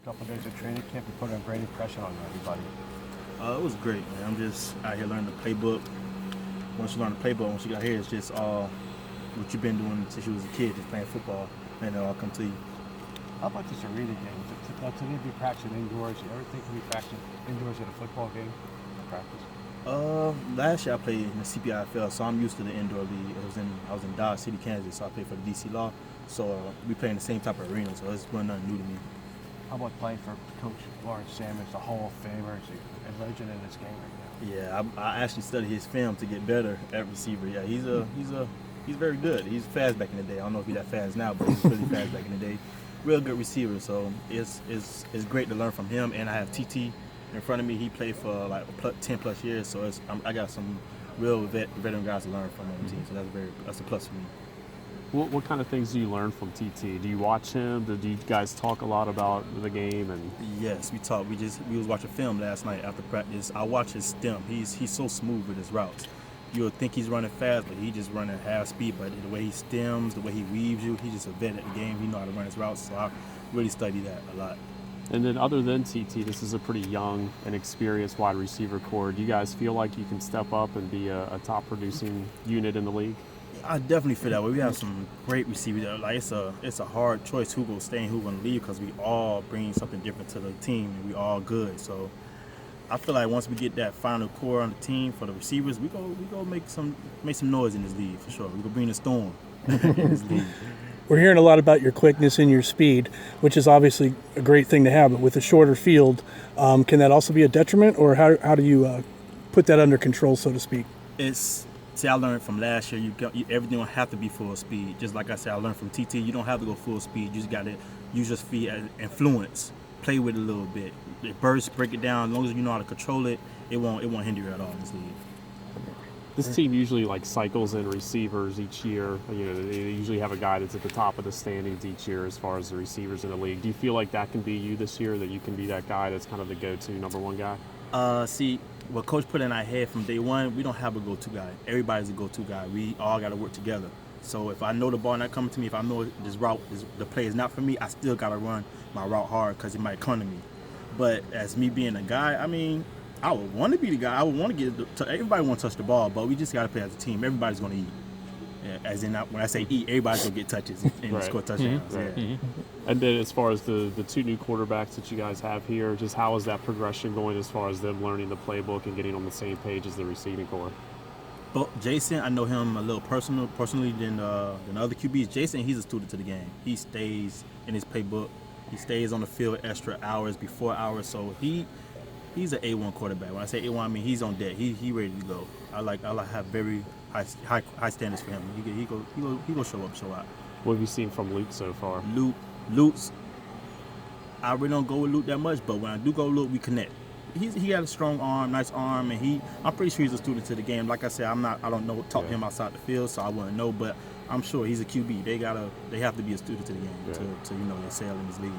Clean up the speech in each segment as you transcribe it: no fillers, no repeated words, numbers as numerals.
Couple days of training camp, you put a great impression on everybody. It was great, man. I'm just out here learning the playbook. Once you learn the playbook, once you got here, it's just all what you've been doing since you was a kid, just playing football, and it all come to you. How about this arena game? Today be practicing indoors. You ever think of be practicing indoors at a football game? Practice. Last year I played in the CPIFL, so I'm used to the indoor league. I was in Dodge City, Kansas, so I played for the DC Law. So we play in the same type of arena, so it's nothing new to me. How about playing for Coach Lawrence Sammons, the Hall of Famer? He's a legend in this game right now. Yeah, I actually studied his film to get better at receiver. Yeah, he's very good. He's fast back in the day. I don't know if he's that fast now, but he's really fast back in the day. Real good receiver. So it's great to learn from him. And I have TT in front of me. He played for like 10 plus years. So I got some real veteran guys to learn from on the team. So that's a plus for me. What kind of things do you learn from TT? Do you watch him? Do you guys talk a lot about the game? And yes, we talk. We was watching film last night after practice. I watch his stem. He's so smooth with his routes. You would think he's running fast, but he just running half speed. But the way he stems, the way he weaves you, he's just a vet at the game. He know how to run his routes. So I really study that a lot. And then other than TT, this is a pretty young and experienced wide receiver core. Do you guys feel like you can step up and be a top producing unit in the league? I definitely feel that way. We have some great receivers. Like it's a hard choice who gonna stay and who gonna leave because we all bring something different to the team and we all good. So I feel like once we get that final core on the team for the receivers, we go make some noise in this league for sure. We go bring the storm in this league. We're hearing a lot about your quickness and your speed, which is obviously a great thing to have. But with a shorter field, can that also be a detriment, or how do you put that under control, so to speak? See, I learned from last year, everything don't have to be full speed. Just like I said, I learned from TT, you don't have to go full speed. You just got to use your speed as influence. Play with it a little bit. Burst, break it down. As long as you know how to control it, it won't hinder you at all in this league. This team usually cycles in receivers each year. You know, they usually have a guy that's at the top of the standings each year as far as the receivers in the league. Do you feel like that can be you this year, that you can be that guy that's kind of the go-to number one guy? See, what Coach put in our head from day one, we don't have a go-to guy. Everybody's a go-to guy. We all got to work together. So if I know the ball not coming to me, if I know this route, the play is not for me, I still got to run my route hard because it might come to me. But as me being a guy, I mean, I would want to be the guy. I would want to everybody want to touch the ball, but we just got to play as a team. Everybody's going to eat. Yeah, as in, when I say eat, everybody's going to get touches and Right. score touchdowns. Right. Yeah. And then as far as the two new quarterbacks that you guys have here, just how is that progression going as far as them learning the playbook and getting on the same page as the receiving core? But Jason, I know him a little personally than other QBs. Jason, he's a student to the game. He stays in his playbook. He stays on the field extra hours, before hours. So he's an A1 quarterback. When I say A1, I mean he's on deck. He ready to go. I like have very high standards for him. He go show up, show out. What have you seen from Luke so far? Luke's. I really don't go with Luke that much, but when I do go with Luke, we connect. He got a strong arm, nice arm, and I'm pretty sure he's a student to the game. Like I said, I don't know talk to him outside the field, so I wouldn't know, but I'm sure he's a QB. They have to be a student to the game to excel in this league.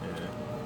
Yeah.